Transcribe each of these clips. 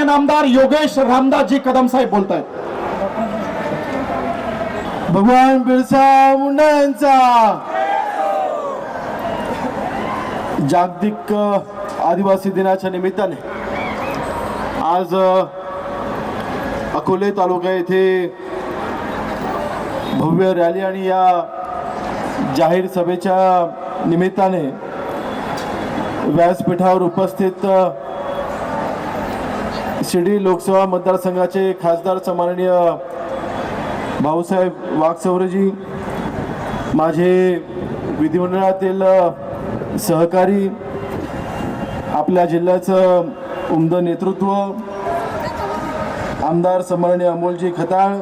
नामदार योगेश रामदासजी कदम साहेब बोलत आहेत. भगवान बिरसा मुंडा यांचा जागतिक आदिवासी दिनाच्या निमित्ताने आज अकोले तालुका येथे भव्य रॅली आणि या जाहीर सभेच्या निमित्ताने व्यासपीठावर उपस्थित शिर्डी लोकसभा मतदारसंघाचे खासदार सन्माननीय भाऊसाहेब वाघचौरेजी, माझे विधिमंडळातील सहकारी, आपल्या जिल्ह्याचं उमदं नेतृत्व, आमदार सन्माननीय अमोलजी खताळ,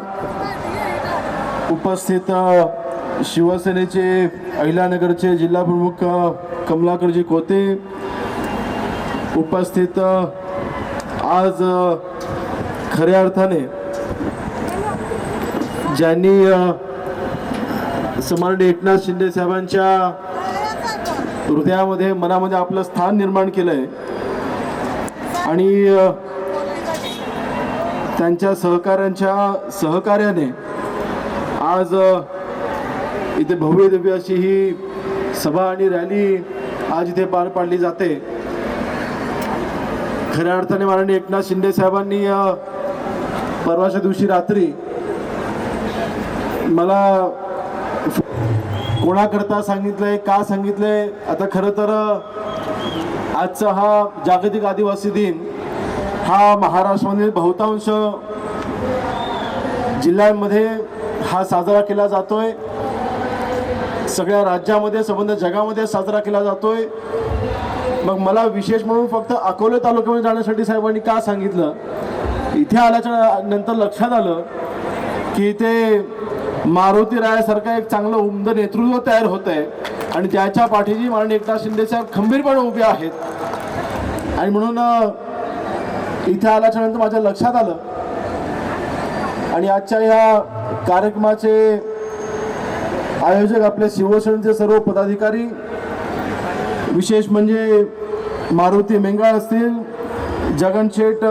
उपस्थित शिवसेनेचे अहिलानगरचे जिल्हाप्रमुख कमलाकरजी कोते, उपस्थित आज खऱ्या अर्थाने ज्यांनी सन्माननीय एकनाथ शिंदे साहेबांच्या हृदयामध्ये मनामध्ये आपलं स्थान निर्माण केलंय आणि त्यांच्या सहकार्याने आज इथे भव्य दिव्य अशी ही सभा आणि रॅली आज इथे पार पाडली जाते. खऱ्या अर्थाने माननीय एकनाथ शिंदे साहेबांनी परवाच्या दिवशी रात्री मला कोणाकरता सांगितलंय, का सांगितलंय, आता खरं तर आजचा हा जागतिक आदिवासी दिन हा महाराष्ट्रामध्ये बहुतांश जिल्ह्यांमध्ये हा साजरा केला जातोय, सगळ्या राज्यामध्ये संबंध जगामध्ये साजरा केला जातोय. मग मला विशेष म्हणून फक्त अकोले तालुक्यामध्ये जाण्यासाठी साहेबांनी का सांगितलं, इथे आल्याच्या नंतर लक्षात आलं की इथे मारुती रायासारखं एक चांगलं उमदं नेतृत्व तयार होत आहे आणि ज्याच्या पाठीशी माननीय एकनाथ शिंदे साहेब खंबीरपणे उभे आहेत. आणि म्हणून इथे आल्याच्या नंतर माझ्या लक्षात आलं आणि आजच्या ह्या कार्यक्रमाचे आयोजक आपले शिवसेनेचे सर्व पदाधिकारी, विशेष म्हणजे मारुती मेंगाळ असतील, जगनशेठ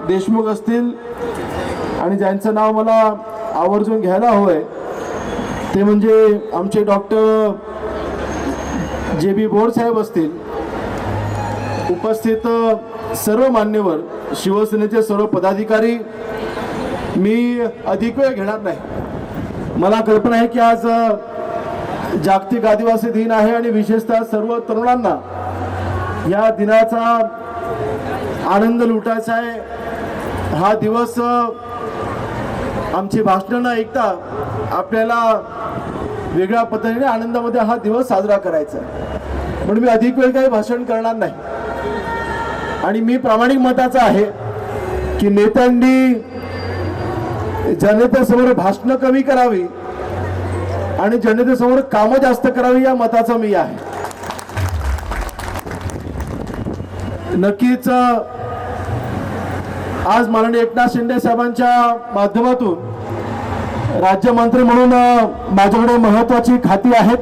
देशमुख असतील आणि ज्यांचं नाव मला आवर्जून घ्यायला हवंय ते म्हणजे आमचे डॉक्टर JB बोर साहेब असतील, उपस्थित सर्व मान्यवर, शिवसेनेचे सर्व पदाधिकारी. मी अधिक वेळ घेणार नाही. मला कल्पना आहे की आज जागतिक आदिवासी दिन आहे आणि विशेषतः सर्व तरुणांना या दिनाचा आनंद लुटायचा आहे. हा दिवस आमची भाषणं न ऐकता आपल्याला वेगळ्या पद्धतीने आनंदामध्ये हा दिवस साजरा करायचा आहे. म्हणून मी अधिक वेळ काही भाषण करणार नाही आणि मी प्रामाणिक मताचा आहे की नेत्यांनी जनतेसमोर भाषणं कमी करावी आणि जनतेसमोर कामं जास्त करावी या मताचा मी आहे. नक्कीच आज माननीय एकनाथ शिंदे साहेबांच्या माध्यमातून राज्यमंत्री म्हणून माझ्याकडे महत्वाची खाती आहेत.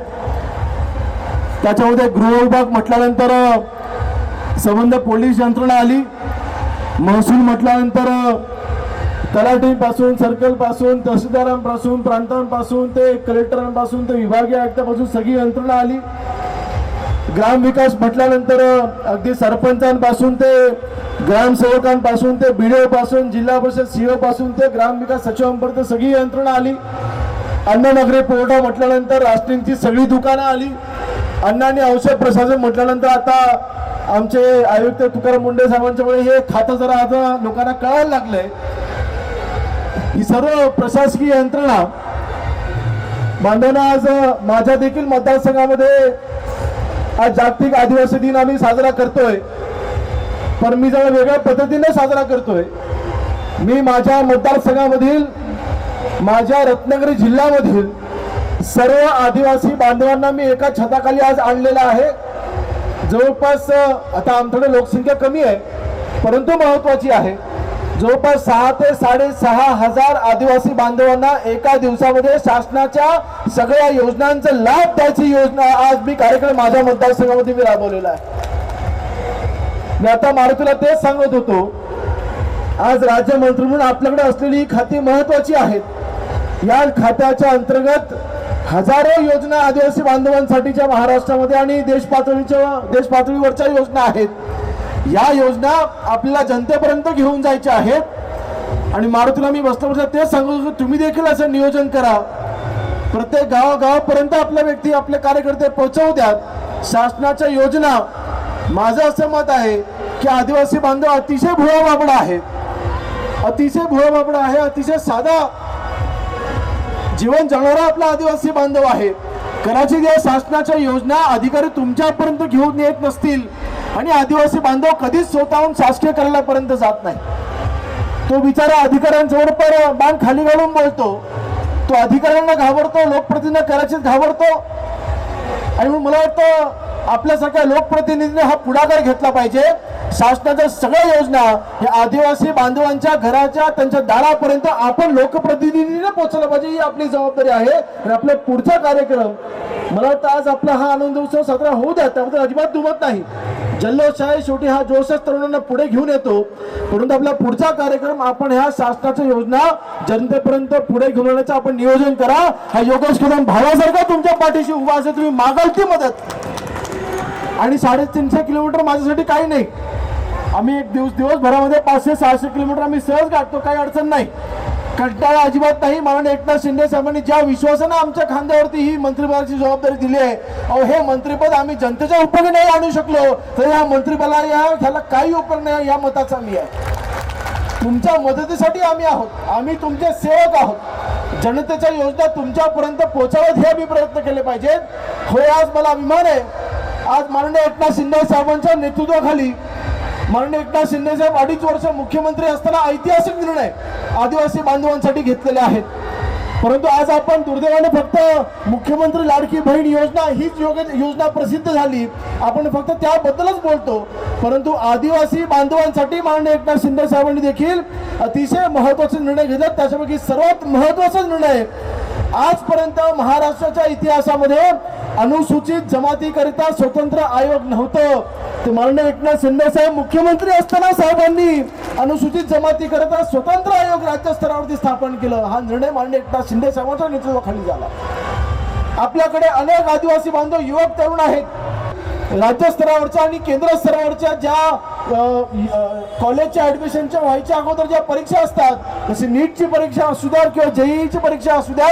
त्याच्यामध्ये गृह विभाग म्हटल्यानंतर संबंध पोलीस यंत्रणा आली, महसूल म्हटल्यानंतर तलाठीपासून, सर्कलपासून, तहसीलदारांपासून, प्रांतांपासून ते कलेक्टरांपासून ते विभागीय आयुक्तापासून सगळी यंत्रणा आली. ग्रामविकास म्हटल्यानंतर अगदी सरपंचांपासून ते ग्रामसेवकांपासून ते BDO पासून, जिल्हा परिषद CO पासून ते ग्रामविकास सचिवांपर्यंत सगळी यंत्रणा आली. अन्न नागरी पुरवठा म्हटल्यानंतर राष्ट्रीयची सगळी दुकानं आली. अन्न आणि औषध प्रशासन म्हटल्यानंतर आता आमचे आयुक्त तुकाराम मुंडे साहेबांच्यामुळे हे खातं जरा आता लोकांना कळायला लागलंय. ही सर्व प्रशासकीय यंत्रणा बांधवांना आज माझ्या देखील मतदारसंघामध्ये आज जागतिक आदिवासी दिन आम्ही साजरा करतोय, पण मी जरा वेगळ्या पद्धतीने साजरा करतोय. मी माझ्या मतदारसंघामधील, माझ्या रत्नागिरी जिल्ह्यामधील सर्व आदिवासी बांधवांना मी एका छताखाली आज आणलेला आहे. जवळपास आता आमच्याकडे लोकसंख्या कमी आहे परंतु महत्वाची आहे. जवळपास 6 ते 6.5 हजार आदिवासी बांधवांना एका दिवसामध्ये शासनाच्या सगळ्या योजनांचा लाभ द्यायची योजना आज मी कार्यक्रम माझ्या मतदारसंघामध्ये मी राबवलेला आहे. मी आता मारुतीला तेच सांगत होतो आज राज्यमंत्री म्हणून आपल्याकडे असलेली ही खाती महत्वाची आहेत. या खात्याच्या अंतर्गत हजारो योजना आदिवासी बांधवांसाठीच्या महाराष्ट्रामध्ये आणि देश पातळीवरच्या योजना आहेत. या योजना आपल्याला जनतेपर्यंत घेऊन जायच्या आहेत आणि मारुतीला मी बसल्याबसल्या तेच सांगू की तुम्ही देखील असं नियोजन करा. प्रत्येक गावागावापर्यंत आपल्या व्यक्ती आपले कार्यकर्ते पोहोचवू द्यात. शासनाच्या योजना, माझं असं मत आहे की आदिवासी बांधव अतिशय भोळा बाबडा आहे, अतिशय साधा जीवन जगणारा आपला आदिवासी बांधव आहे. कदाचित या शासनाच्या योजना अधिकारी तुमच्यापर्यंत घेऊन येत नसतील आणि आदिवासी बांधव कधीच स्वतःहून शासकीय कार्यालयापर्यंत जात नाही. तो बिचारा अधिकाऱ्यांजवळ पण बाण खाली घालून बोलतो, तो अधिकाऱ्यांना घाबरतो, लोकप्रतिनिधींना कदाचित घाबरतो. आणि म्हणून मला वाटतं आपल्यासारख्या लोकप्रतिनिधींनी हा पुढाकार घेतला पाहिजे. शासनाच्या सगळ्या योजना हे आदिवासी बांधवांच्या घराच्या त्यांच्या दारापर्यंत आपण लोकप्रतिनिधींना पोहोचवलं पाहिजे, ही आपली जबाबदारी आहे. आणि आपला पुढचा कार्यक्रम, मला वाटतं आज आपला हा आनंद उत्सव साजरा होऊ द्या, त्याबद्दल अजिबात दुमत नाही. जल्लोष आहे, शेवटी हा जोशच तरुणांना पुढे घेऊन येतो. परंतु आपला पुढचा कार्यक्रम आपण ह्या शासनाच्या योजना जनतेपर्यंत पुढे घेऊन येण्याचं आपण नियोजन करा. हा योगेश कदम भावासारखा तुमच्या पाठीशी उभा असेल, तुम्ही मागाल ती मदत. आणि 350 किलोमीटर माझ्यासाठी काही नाही. आम्ही एक दिवसभरामध्ये 500-600 किलोमीटर आम्ही सहज गाठतो, काही अडचण नाही, कंटाळा अजिबात नाही. माननीय एकनाथ शिंदे साहेबांनी ज्या विश्वासानं आमच्या खांद्यावरती ही मंत्रिपदाची जबाबदारी दिली आहे, अहो हे मंत्रिपद आम्ही जनतेच्या उपयोगी नाही आणू शकलो तर या मंत्रिपदाला ह्याला काही उपयोग नाही, या मताचा मी आहे. तुमच्या मदतीसाठी आम्ही आहोत, आम्ही तुमचे सेवक आहोत. जनतेच्या योजना तुमच्यापर्यंत पोहोचाव्यात हे आम्ही प्रयत्न केले पाहिजेत. होय, आज मला अभिमान आहे, आज माननीय एकनाथ शिंदे साहेबांच्या नेतृत्वाखाली माननीय एकनाथ शिंदे साहेब 2.5 वर्ष मुख्यमंत्री असताना ऐतिहासिक निर्णय आदिवासी बांधवांसाठी घेतलेले आहेत. परंतु आज आपण दुर्दैवाने फक्त मुख्यमंत्री लाडकी बहीण योजना हीच योजना प्रसिद्ध झाली, आपण फक्त त्याबद्दलच बोलतो. परंतु आदिवासी बांधवांसाठी माननीय एकनाथ शिंदे साहेबांनी देखील अतिशय महत्वाचे निर्णय घेतले. त्याच्यापैकी सर्वात महत्वाचा निर्णय, आजपर्यंत महाराष्ट्राच्या इतिहासामध्ये अनुसूचित जमातीकरिता स्वतंत्र आयोग नव्हतं. ते माननीय एकनाथ शिंदे साहेब मुख्यमंत्री असताना साहेबांनी अनुसूचित जमातीकरिता स्वतंत्र आयोग राज्य स्तरावरती स्थापन केलं. हा निर्णय माननीय एकनाथ शिंदे साहेबांच्या नेतृत्वाखाली झाला. आपल्याकडे अनेक आदिवासी बांधव युवक तरुण आहेत. राज्य स्तरावरच्या आणि केंद्र स्तरावरच्या ज्या कॉलेजच्या ऍडमिशनच्या व्हायच्या अगोदर ज्या परीक्षा असतात, जशी नीटची परीक्षा असू द्या किंवा जेईईची परीक्षा असू द्या,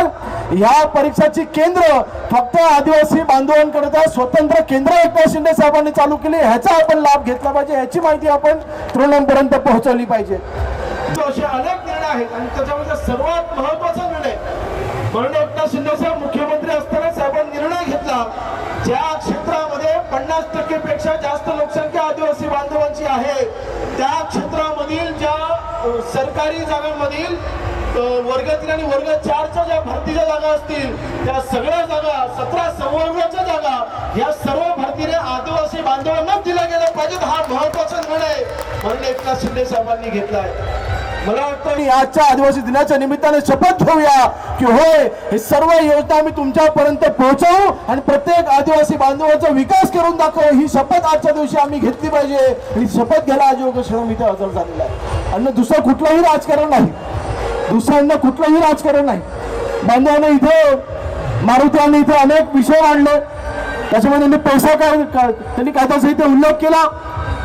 या परीक्षाची केंद्र फक्त आदिवासी बांधवांकरिता स्वतंत्र केंद्र एकनाथ शिंदे साहेबांनी चालू केली. ह्याचा आपण लाभ घेतला पाहिजे, ह्याची माहिती आपण तरुणांपर्यंत पोहोचवली पाहिजे. असे अनेक निर्णय आहेत आणि त्याच्यामध्ये सर्वात महत्वाचा निर्णय माननीय एकनाथ शिंदे साहेब मुख्यमंत्री असताना साहेबांनी निर्णय घेतला, ज्या क्षेत्रामध्ये 50% पेक्षा जास्त लोकसंख्या आदिवासी बांधवांची आहे, त्या क्षेत्रामधील ज्या सरकारी जागांमधील वर्ग 3 आणि वर्ग 4च्या ज्या भरतीच्या जागा असतील, त्या सगळ्या जागा 17 संवर्गाच्या जागा या सर्व भरतीने आदिवासी बांधवांना दिल्या गेल्या पाहिजेत. हा महत्वाचा निर्णय माननीय एकनाथ शिंदे साहेबांनी घेतला आहे. मला वाटतं आजच्या आदिवासी दिनाच्या निमित्ताने शपथ घेऊया की होय, हे सर्व योजना आम्ही तुमच्यापर्यंत पोहोचवू आणि प्रत्येक आदिवासी बांधवांचा विकास करून दाखवू, ही शपथ आजच्या दिवशी आम्ही घेतली पाहिजे. आणि शपथ घ्यायला आज योगेश्वर इथे हजर झालेला आहे. आणि दुसरं कुठलंही राजकारण नाही, दुसऱ्यांना कुठलंही राजकारण नाही. बांधवांना इथे मारुतीयांनी इथे अनेक विषय मांडले, त्याच्यामध्ये त्यांनी पैसा त्यांनी कायद्याचा इथे उल्लेख केला.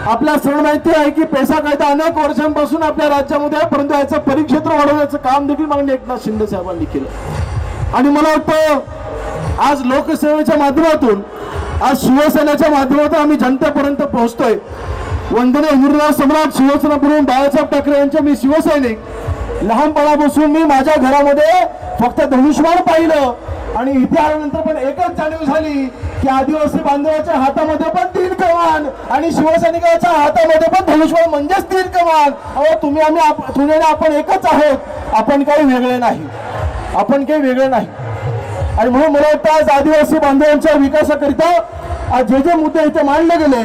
आपल्या सर्व माहिती आहे की पैसा कायदा अनेक वर्षांपासून आपल्या राज्यामध्ये आहे, परंतु याचं परिक्षेत्र वाढवण्याचं काम देखील माननीय एकनाथ शिंदे साहेबांनी केलं. आणि मला वाटतं आज लोकसेवेच्या माध्यमातून, आज शिवसेनेच्या माध्यमातून आम्ही जनतेपर्यंत पोहोचतोय. वंदनीय हिंदुराव सम्राट शिवसेनाप्रमुख बाळासाहेब ठाकरे यांचे मी शिवसैनिक. लहानपणापासून मी माझ्या घरामध्ये फक्त धनुष्यबाण पाहिलं आणि इथे आल्यानंतर पण एकच जाणीव झाली की आदिवासी बांधवाच्या हातामध्ये पण 3 कमान आणि शिवसैनिकाच्या हातामध्ये पण धनुष्यबाण म्हणजेच 3 कमान. अहो तुम्ही आपण एकच आहोत, आपण काही वेगळे नाही, आपण काही वेगळे नाही. आणि म्हणून मला वाटतं आज आदिवासी बांधवांच्या विकासाकरिता आज जे मुद्दे इथे मांडले गेले,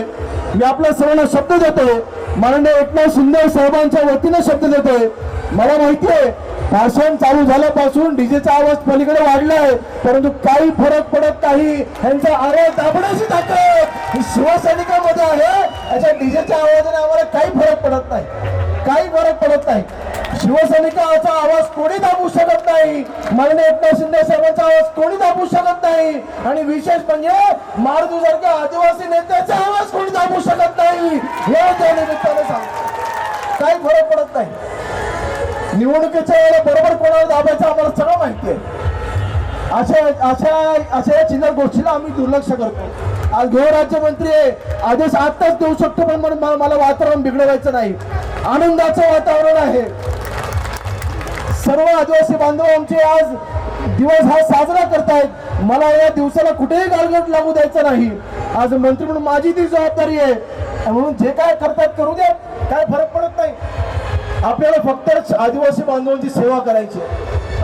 मी आपल्या सर्वांना शब्द देतोय, माननीय एकनाथ शिंदे साहेबांच्या वतीने शब्द देतोय. मला माहिती आहे भाषण चालू झाल्यापासून डीजेचा आवाज पलीकडे वाढलाय, परंतु काही फरक पडत नाही. यांचा आवाज दाबण्याची ताकद ही शिवसैनिकांमध्ये आहे. याच्या डीजेच्या आवाजाने आम्हाला काही फरक पडत नाही. काही फरक पडत नाही. शिवसैनिकाचा आवाज कोणी दाबू शकत नाही, माननीय एकनाथ शिंदे साहेबांचा आवाज कोणी दाबू शकत नाही, आणि विशेष म्हणजे मारुतीसारख्या आदिवासी नेत्याचा आवाज कोणी दाबू शकत नाही. हे त्या निमित्ताने सांगतो, काही फरक पडत नाही. निवडणुकीच्या वेळेला बरोबर कोणाला दाबायचं आम्हाला सगळं माहिती आहे. अशा चिल्लर गोष्टीला आम्ही दुर्लक्ष करतो. आज गृहराज्यमंत्री आहे, आदेश आत्ताच देऊ शकतो, पण मला वातावरण बिघडवायचं नाही. आनंदाचं वातावरण आहे. सर्व आदिवासी बांधव आमचे आज दिवस हा साजरा करतायत. मला या दिवसाला कुठेही गालगट लागू द्यायचं नाही. आज मंत्री म्हणून माझी ती जबाबदारी आहे, म्हणून जे काय करतात करू द्या, काय फरक पडत नाही. आपल्याला फक्त आदिवासी बांधवांची सेवा करायची.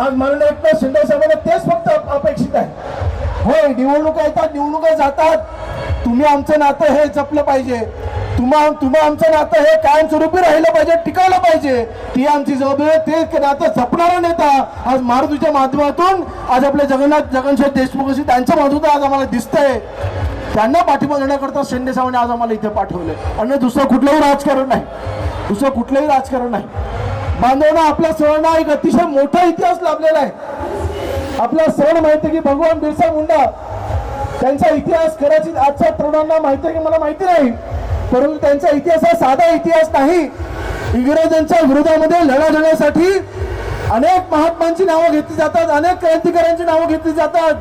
आज माननीय एकनाथ शिंदे साहेबांना तेच फक्त अपेक्षित आहे. होय, निवडणुका येतात, निवडणुका जातात, तुम्ही आमचं नातं हे जपलं पाहिजे. तुम्हा आमचं नातं हे कायमस्वरूपी राहिलं पाहिजे, टिकवलं पाहिजे. ती आमची जबाबदारी आहे. ते नातं जपणारा नेता आज मारुतीच्या माध्यमातून आज आपले जगनशेठ देशमुख अशी त्यांच्या माध्यमातून आज आम्हाला दिसतंय. त्यांना पाठिंबा देण्याकरता शिंदे साहेबांनी आज आम्हाला इथे पाठवले. आणि दुसरं कुठलंही राजकारण नाही, दुसरं कुठलंही राजकारण नाही. बांधवांना आपल्या सणांना एक अतिशय मोठा इतिहास लाभलेला आहे. आपला सण माहिती की भगवान बिरसा मुंडा त्यांचा इतिहास कदाचित आजच्या तरुणांना माहिती आहे की मला माहिती नाही, परंतु त्यांचा इतिहास हा साधा इतिहास नाही. इंग्रजांच्या विरोधामध्ये लढा देण्यासाठी अनेक महात्मांची नावं घेतली जातात, अनेक क्रांतिकारांची नावं घेतली जातात,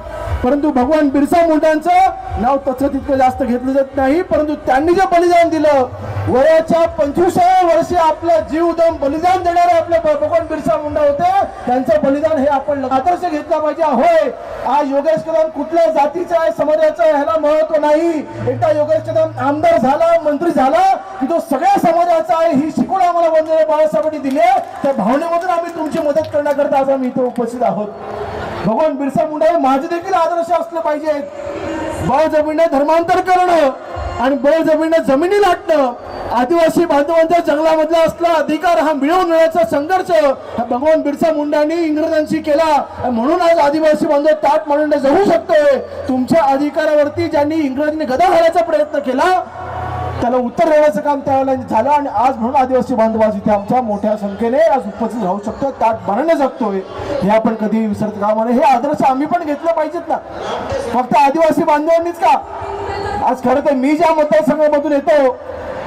परंतु भगवान बिरसा मुंडांचं नाव तसं तितकं जास्त घेतलं जात नाही. परंतु त्यांनी जे बलिदान दिलं, वयाच्या 25व्या वर्षी आपलं जीवदम बलिदान देणारे आपले भगवान बिरसा मुंडा होते. त्यांचं बलिदान हे आपण आदर्श घेतला पाहिजे. होय, आज योगेश कदम कुठल्या जातीचा आहे, समाजाचा आहे, ह्याला महत्व नाही. एकदा योगेश कदम आमदार झाला, मंत्री झाला की तो सगळ्या समाजाचा आहे, ही शिकवण आम्हाला वंदनीय बाळासाहेबांनी दिली आहे. त्या भावनेमधून आम्ही तुमची मदत करण्याकरता आज आम्ही इथे उपस्थित आहोत. भगवान बिरसा मुंडा हे माझे देखील आदर्श असले पाहिजेत. बळजबरीने धर्मांतर करणं आणि बळजबरीने जमिनी लाटणं, आदिवासी बांधवांच्या जंगलामधला असला अधिकार हा मिळवून मिळण्याचा संघर्ष हा भगवान बिरसा मुंडांनी इंग्रजांशी केला. म्हणून आज आदिवासी बांधव ताट मांडून जगू शकतोय. तुमच्या अधिकारावरती ज्यांनी इंग्रजांनी गदा घालायचा प्रयत्न केला त्याला उत्तर देण्याचं काम त्यावेळेला झालं, आणि आज म्हणून आदिवासी बांधव आज इथे आमच्या मोठ्या संख्येने आज उपस्थित राहू शकतो, ताट मानाने जगतोय. हे आपण कधी विसरत कामा नये. हे आदर्श आम्ही पण घेतलं पाहिजेत ना, फक्त आदिवासी बांधवांनीच का. आज खरं तर मी ज्या मतदारसंघामधून येतो,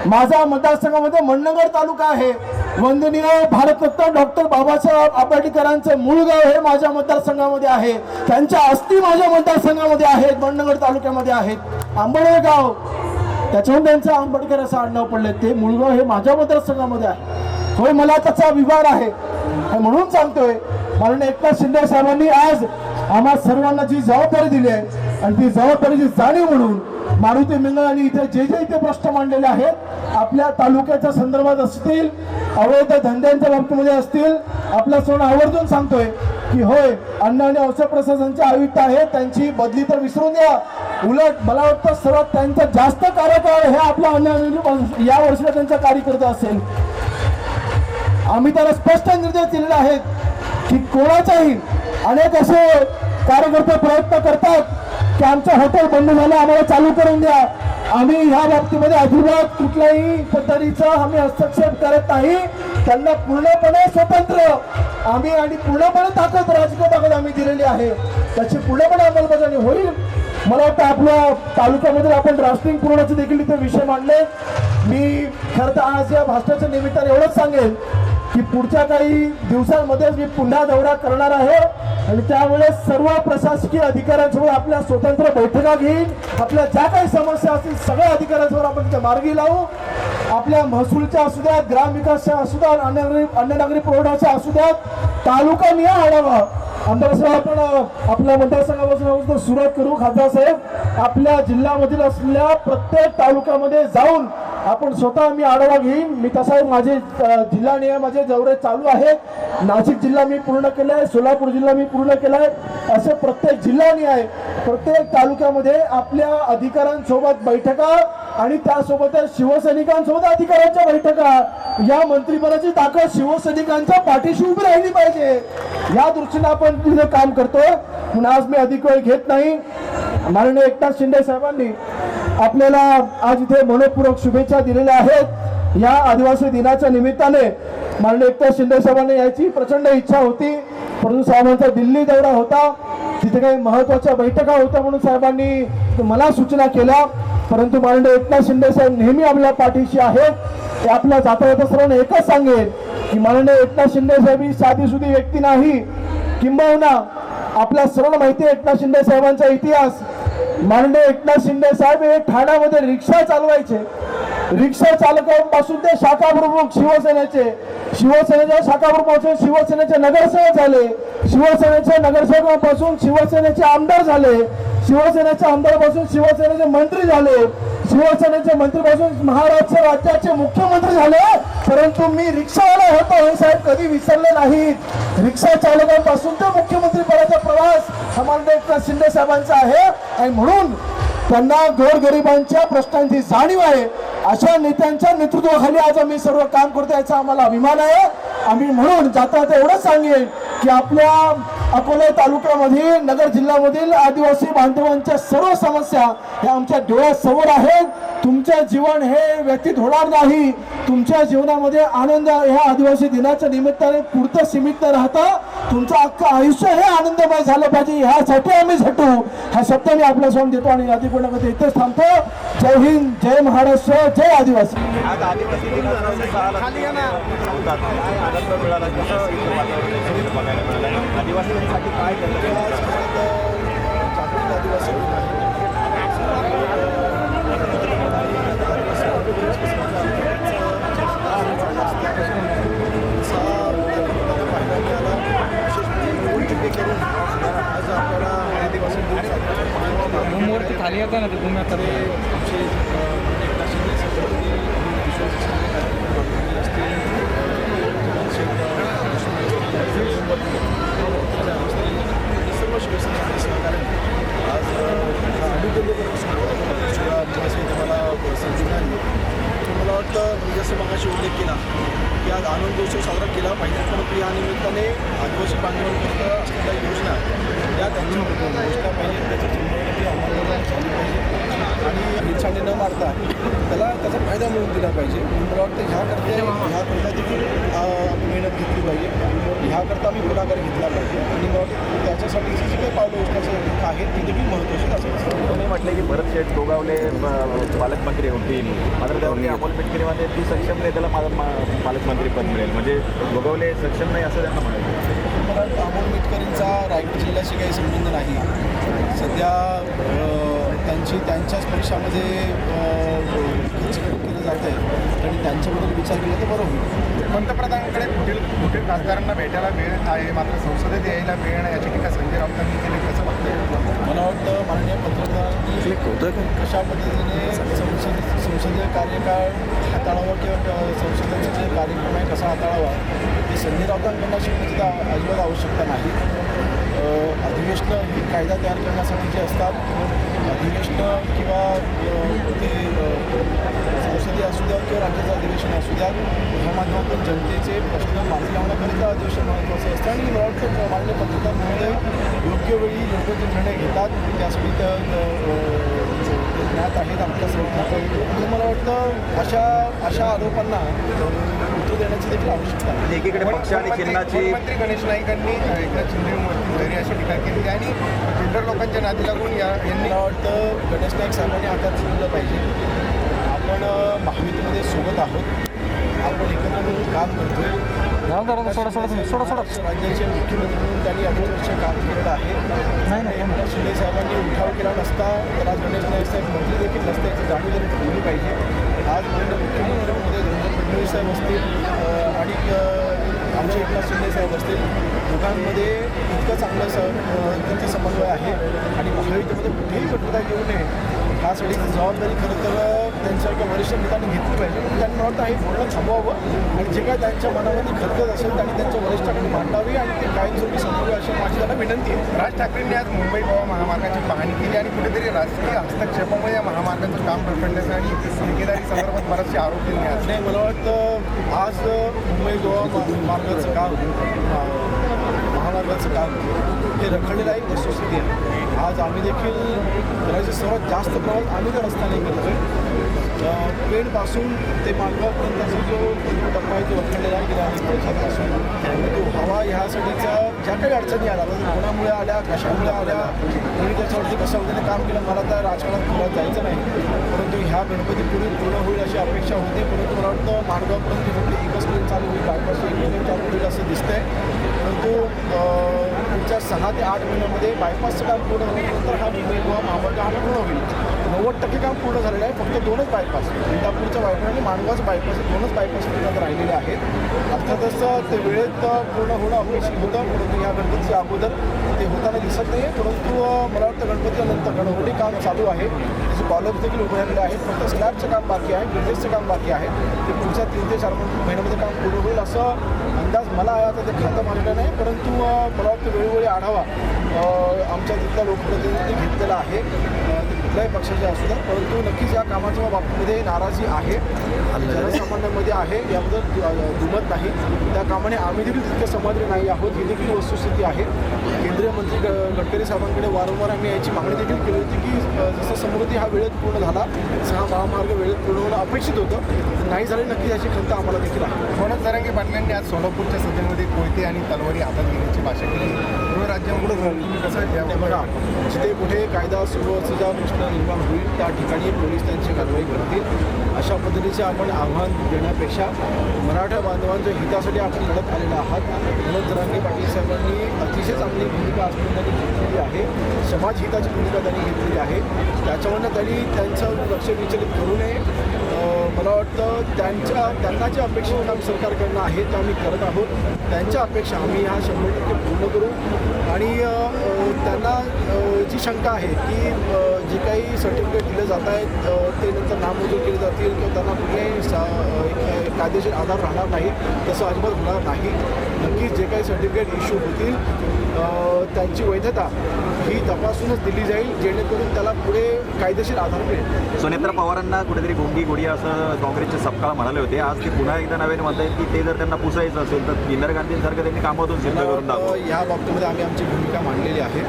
माझा मतदारसंघामध्ये मंडणगड तालुका आहे. वंदनीय भारतरत्न डॉक्टर बाबासाहेब आंबेडकरांचं मूळ गाव हे माझ्या मतदारसंघामध्ये आहे. त्यांच्या अस्थी माझ्या मतदारसंघामध्ये आहेत, मंडणगड तालुक्यामध्ये आहेत. आंबेडकर गाव, त्याच्याहून त्यांचं आंबेडकर असं आडनाव पडले. ते मूळगाव हे माझ्या मतदारसंघामध्ये आहे. होय, मला त्याचा विवाद आहे, म्हणून सांगतोय. माननीय एकनाथ शिंदे साहेबांनी आज आम्हा सर्वांना जी जबाबदारी दिली आहे, आणि ती जबाबदारीची जाणीव म्हणून मारुती मिंगळ आणि इथे जे इथे प्रश्न मांडलेले आहेत, आपल्या तालुक्याच्या संदर्भात असतील, अवैध धंद्यांच्या बाबतीमध्ये असतील, आपल्या सोन आवर्जून सांगतोय की होय, अन्न आणि औषध प्रशासनाचे आयुक्त आहेत, त्यांची बदली तर विसरून द्या. उलट मला वाटतं सर्वात त्यांचा जास्त कार्यकाळ हे आपल्या अन्न या वर्षीला त्यांचा कार्यकर्ता असेल. आम्ही त्याला स्पष्ट निर्देश दिलेले आहेत की कोणाचाही अनेक असे कार्यकर्ते प्रयत्न करतात की आमचं हॉटेल बंद झालं, आम्हाला चालू करून द्या. आम्ही ह्या बाबतीमध्ये अजिबात कुठल्याही पद्धतीचा आम्ही हस्तक्षेप करत नाही. त्यांना पूर्णपणे स्वतंत्र आम्ही आणि पूर्णपणे ताकद, राजकीय ताकद आम्ही दिलेली आहे. त्याची पूर्णपणे अंमलबजावणी होईल. मला वाटतं आपल्या तालुक्यामध्ये आपण राष्ट्रीय पुरवण्याचे देखील इथे विषय मांडले. मी खरं तर आज या भाषणाच्या निमित्ताने एवढंच सांगेन की पुढच्या काही दिवसांमध्ये मी पुन्हा दौरा करणार आहे, आणि त्यावेळेस सर्व प्रशासकीय अधिकाऱ्यांसोबत आपल्या स्वतंत्र बैठका घेईन. आपल्या ज्या काही समस्या असतील सगळ्या अधिकाऱ्यांसोबत आपण तिथे मार्गी लावू. आपल्या महसूलच्या असू द्यात, ग्रामविकासच्या असू द्यात, अन्न नागरी पुरवठ्याच्या असू द्यात, तालुका निहा आढावा आमदार साहेब आपण आपल्या मतदारसंघापासून सुरुवात करू. खासदार साहेब आपल्या जिल्ह्यामधील असलेल्या प्रत्येक तालुक्यामध्ये जाऊन आपण स्वतः मी आढावा घेईन. मी तसा माझे जिल्हा माझे दौरे चालू आहेत. नाशिक जिल्हा मी पूर्ण केलाय, सोलापूर जिल्हा मी पूर्ण केलाय. असे प्रत्येक जिल्हानिहाय प्रत्येक तालुक्यामध्ये आपल्या अधिकाऱ्यांसोबत बैठका आणि त्यासोबतच शिवसैनिकांसोबत अधिकाऱ्यांच्या बैठका. या मंत्रिपदाची ताकद शिवसैनिकांच्या पाठीशी उभी राहिली पाहिजे, या दृष्टीने आपण तिथे काम करतोय. म्हणून आज मी अधिक वेळ घेत नाही. माननीय एकनाथ शिंदे साहेबांनी आपल्याला आज इथे मनपूर्वक शुभेच्छा दिलेल्या आहेत. या आदिवासी दिनाच्या निमित्ताने माननीय एकनाथ शिंदे साहेबांना यायची प्रचंड इच्छा होती, परंतु साहेबांचा दिल्ली दौरा होता, तिथे काही महत्त्वाच्या बैठका होत्या म्हणून साहेबांनी मला सूचना केल्या. परंतु माननीय एकनाथ शिंदे साहेब नेहमी आपल्या पाठीशी आहेत. ते आपल्या जाता येता सर्वांना एकच सांगेल की माननीय एकनाथ शिंदे साहेब ही साधीसुधी व्यक्ती नाही, किंबहुना आपल्या सर्वांना माहिती आहे एकनाथ शिंदे साहेबांचा इतिहास. माननीय एकनाथ शिंदे साहेब हे ठाण्यामध्ये रिक्षा चालवायचे. रिक्षा चालकांपासून ते शाखा प्रमुख शिवसेनेच्या शाखा प्रमुख शिवसेनेचे नगरसेवक झाले, शिवसेनेच्या नगरसेवकापासून शिवसेनेचे आमदार झाले, शिवसेनेच्या आमदारापासून शिवसेनेचे मंत्री झाले, शिवसेनेचे मंत्रीपासून महाराष्ट्र राज्याचे मुख्यमंत्री झाले. परंतु मी रिक्षावाला होतो हे साहेब कधी विसरले नाहीत. रिक्षा चालकांपासून ते मुख्यमंत्री पदाचा प्रवास हा माननीय एकनाथ शिंदे साहेबांचा आहे आणि म्हणून त्यांना गोरगरिबांच्या प्रश्नांची जाणीव आहे. अशा नेत्यांच्या नेतृत्वाखाली आज आम्ही सर्व काम करतो, याचा आम्हाला अभिमान आहे. आम्ही म्हणून जाता एवढंच सांगेन की आपल्या अकोला तालुक्यामध्ये नगर जिल्ह्यामधील आदिवासी बांधवांच्या सर्व समस्या ह्या आमच्या डोळ्यासमोर आहेत. तुमचं जीवन हे व्यतीत होणार नाही. तुमच्या जीवनामध्ये आनंद ह्या आदिवासी दिनाच्या निमित्ताने पुरतं सीमित न राहता तुमचं अख्खं आयुष्य हे आनंदमय झालं पाहिजे, ह्यासाठी आम्ही झटू. हा शब्द मी आपल्यासमोर देतो आणि अधिपूर्णमध्ये इथेच थांबतो. जय हिंद, जय महाराष्ट्र, जय आदिवासी. आज आदिवासी आनंद मिळाला, बघायला मिळाला. आदिवासींसाठी काय मूर्ती खाली येते ना ते तुम्ही आता सर्व शिवसेना सहकार्य आज मला संधी मिळाली. मला वाटतं मी जसं मगाशी उल्लेख केला की आज आनंदोत्सव साजरा केला पाहिजे, परंतु या निमित्ताने आदिवासी बांधवांकरता असलेल्या योजना या त्यांच्या योजना पाहिजे, त्याची चिंतवणुकी अंमलबजावणी झाली पाहिजे आणि निच्छाने न मारता त्याला त्याचा फायदा मिळवून दिला पाहिजे. मला वाटतं ह्याकरता देखील आम्ही मेहनत घेतली पाहिजे, ह्याकरता आम्ही पुढाकार घेतला पाहिजे आणि मग त्याच्यासाठीची जी काही पावलं उचलायची आहेत ती देखील महत्त्वाची असेल. तुम्ही म्हटले की भरत शेठ गोगावले पालकमंत्री होतील, मात्र त्यावरती अमोल मिटकरीमध्ये ती सक्षम नेत्याला पालकमंत्री पद मिळेल, म्हणजे गोगावले सक्षम नाही असं त्यांना म्हणायचं. मला अमोल मिटकरींचा रायगड जिल्ह्याशी काही संबंध नाही. सध्या त्यांच्याच पक्षामध्ये केलं जात आहे आणि त्यांच्याबद्दल विचार केला तर बरोबर. पंतप्रधानांकडे कुठील खासदारांना भेटायला वेळ आहे, मात्र संसदेत यायला वेळ नाही, याची टीका संजय राऊतांनी केली. कसं बघतंय? मला वाटतं माननीय पंतप्रधानांनी कशा पद्धतीने संसदीय कार्यकाळ हाताळावा किंवा संसदेचे जे कार्यक्रम आहे कसा हाताळावा हे संजय राऊतांकडून शिकण्याची अजिबात आवश्यकता नाही. अधिवेशनं ही कायदा तयार करण्यासाठी जे असतात, अधिवेशनं किंवा ते संसदीय असू द्या किंवा राज्याचं अधिवेशन असू द्या, ह्या माध्यमातून जनतेचे प्रश्न मार्गी लावण्याकरिता अधिवेशन महत्त्वाचं असतं आणि मला वाटतं माननीय पंतप्रधान महोदय योग्य वेळी योग्य ते निर्णय घेतात, त्यासाठी ते ज्ञात आहेत आपल्या सर्वांना. मला वाटतं अशा आरोपांना उत्तर देण्याची देखील आवश्यकता आहे. एकीकडे पक्ष आणि चिन्हाची मंत्री गणेश नाईकांनी एकनाथ शिंदे अशी टीका केली आणि बिल्डर लोकांच्या नादी लागून यांनी मला वाटतं गणेश नाईक साहेबांनी हातात घेतलं पाहिजे. आपण महायुतीमध्ये सोबत आहोत, आपण एकत्र मिळून काम करतोय. राज्याचे मुख्यमंत्री म्हणून त्यांनी 18 वर्ष काम केलेलं आहे. एकनाथ शिंदे साहेबांनी उठाव केला नसता तर आज गणेश नाईक साहेब मंत्री देखील नसते, याची जाणीव त्यांनी ठेवली पाहिजे. आज माननीय मुख्यमंत्र्यांमध्ये देवेंद्र फडणवीस साहेब असतील आणि आमचे एकनाथ शिंदे साहेब असतील, दोघांमध्ये इतकं चांगलं त्यांचा समन्वय आहे आणि महायुतीमध्ये कुठेही कटुता येऊ नये ह्यासाठी जबाबदारी खरं तर त्यांच्यासारख्या वरिष्ठ नेत्यांनी घेतली पाहिजे. पण त्यांना वाटतं हे बोलणं थांबवावं आणि जे काय त्यांच्या मनामध्ये खरकत असेल त्यांनी त्यांच्या वरिष्ठांकडे मांडावी आणि ते कायमस्वरूपी संपवावे अशी माझी त्यांना विनंती आहे. राज ठाकरेंनी आज मुंबई गोवा महामार्गाची पाहणी केली आणि कुठेतरी राजकीय हस्तक्षेपामुळे या महामार्गाचं काम रखडल्याचं आणि ठेकेदारी संदर्भात बरेचसे आरोप त्यांनी आज. नाही, मला वाटतं आज मुंबई गोवा मार्गाचं काम महामार्गाचं काम हे रखडलेलं आहे, वस्तुस्थिती आहे. आज आम्ही देखील करायचं सर्वात जास्त प्रमाणात आम्ही त्या रस्त्याने करतोय. पेणपासून ते माणगावपर्यंतचा जो टप्पा आहे तो रखडलेला आहे गेल्या अनेक वर्षांपासून. तो हवा ह्यासाठीच्या ज्या काही अडचणी आल्या कोणामुळे आल्या कशामुळे आल्या कोणी त्याच्यावरती कशा पद्धतीने काम केलं मला तर राजकारणात पुढे जायचं नाही, परंतु ह्या गणपतीपूर्वी पूर्ण होईल अशी अपेक्षा होती. परंतु मला वाटतं माणगावपर्यंत फक्त एकच लेन चालू होईल, बायपास एक लेन चालू होईल असं दिसतंय. परंतु पुढच्या 6 ते 8 महिन्यामध्ये बायपासचं काम पूर्ण होण्यानंतर हा मुंबई गोवा महामार्ग हा पूर्ण होईल. 90% काम पूर्ण झालेलं आहे. फक्त 2च बायपास, इंदापूरचा बायपास आणि माणगावचा बायपास हे 2च बायपास पूर्ण राहिलेले आहेत. अर्थातच ते वेळेत पूर्ण होणं अपेक्षित होतं, परंतु या गणपतीच्या अगोदर ते होताना दिसत नाही आहे. परंतु मला वाटतं गणपतीनंतर गणपती काम चालू आहे, त्याचे कॉलम्स देखील उभे राहिलेले आहेत. फक्त स्लॅबचं काम बाकी आहे, ब्रिजेसचं काम बाकी आहे. ते पुढच्या 3 ते 4 महिन्यामध्ये काम पूर्ण होईल असं अंदाज मला आहे. आता ते खातं मारलं नाही, परंतु मला वाटतं वेळोवेळी आढावा आमच्या तिथल्या लोकप्रतिनिधींनी घेतलेला आहे, ते कुठल्याही पक्षाचे असू द्या. परंतु नक्कीच या कामाच्या बाबतीमध्ये नाराजी आहे, जनसामान्यांमध्ये आहे, याबद्दल दुमत नाही. त्या कामाने आम्ही देखील तितके समाधानी नाही आहोत, ही देखील वस्तुस्थिती आहे. केंद्रीय मंत्री गडकरी साहेबांकडे वारंवार आम्ही याची मागणी देखील केली होती की जसं समृद्धी हा वेळेत पूर्ण झाला, 6 महामार्ग वेळेत पूर्ण होणं अपेक्षित होतं, नाही झाले. नक्की याची खंत आम्हाला देखील आहे. मनोज जरांगे पाटलांनी आज सोलापूरच्या सभेमध्ये कोयते आणि तलवारी हातात घेण्याची भाषा केली. गृहराज्यामुळे तुम्ही कसं ते बघा, जिथे कुठे कायदा सुव्यवस्थेचा प्रश्न निर्माण होईल त्या ठिकाणी पोलीस त्यांची कारवाई करतील. अशा पद्धतीचे आपण आव्हान देण्यापेक्षा मराठा बांधवांच्या हितासाठी आपण लढत आलेलो आहात. मनोज जरांगे पाटील साहेबांनी अतिशय चांगली भूमिका आजपर्यंत त्यांनी घेतलेली आहे, समाजहिताची भूमिका त्यांनी घेतलेली आहे. त्याच्यावरनं त्यांनी त्यांचं लक्ष विचलित करू नये. मला वाटतं त्यांना जे अपेक्षित काम सरकारकडनं आहे ते आम्ही करत आहोत. त्यांच्या अपेक्षा आम्ही ह्या 100% पूर्ण करू. आणि त्यांना जी शंका आहे की जे काही सर्टिफिकेट दिले जात आहेत ते नंतर नामंजूर केले जातील किंवा त्यांना कुठल्याही कायदेशीर आधार राहणार नाही, तसं अजिबात होणार नाही. नक्कीच जे काही सर्टिफिकेट इश्यू होतील त्यांची वैधता ही तपासूनच दिली जाईल, जेणेकरून त्याला पुढे कायदेशीर आधार मिळेल. सुनेत्रा पवारांना कुठेतरी गोंगी गोडी असं काँग्रेसचे सपकाळ म्हणाले होते. आज ते पुन्हा एकदा नव्याने म्हणता येईल की ते जर त्यांना पुसायचं असेल तर इंदिरा गांधींसारखं त्यांनी कामातून सिद्ध करून दाखवलं. या बाबतीमध्ये आम्ही आमची भूमिका मांडलेली आहे.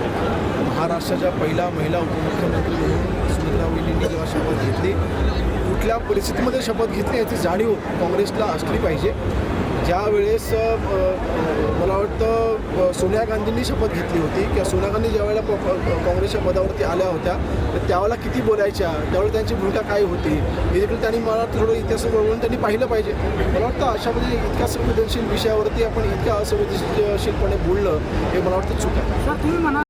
महाराष्ट्राच्या पहिला महिला उपमुख्यमंत्री म्हणून सुनेत्रा वहिनींनी जेव्हा शपथ घेतली, कुठल्या परिस्थितीमध्ये शपथ घेतली याची जाणीव काँग्रेसला असली पाहिजे. ज्या वेळेस मला वाटतं सोनिया गांधींनी शपथ घेतली होती किंवा सोनिया गांधी ज्यावेळेला काँग्रेसच्या पदावरती आल्या होत्या तर त्यावेळेला किती बोलायच्या, त्यावेळेला त्यांची भूमिका काय होती हे देखील त्यांनी मला थोडं इतिहास वळवून त्यांनी पाहिलं पाहिजे. मला वाटतं अशा म्हणजे इतक्या संवेदनशील विषयावरती आपण इतक्या असंवेदनशीलपणे बोलणं हे मला वाटतं चूक आहे.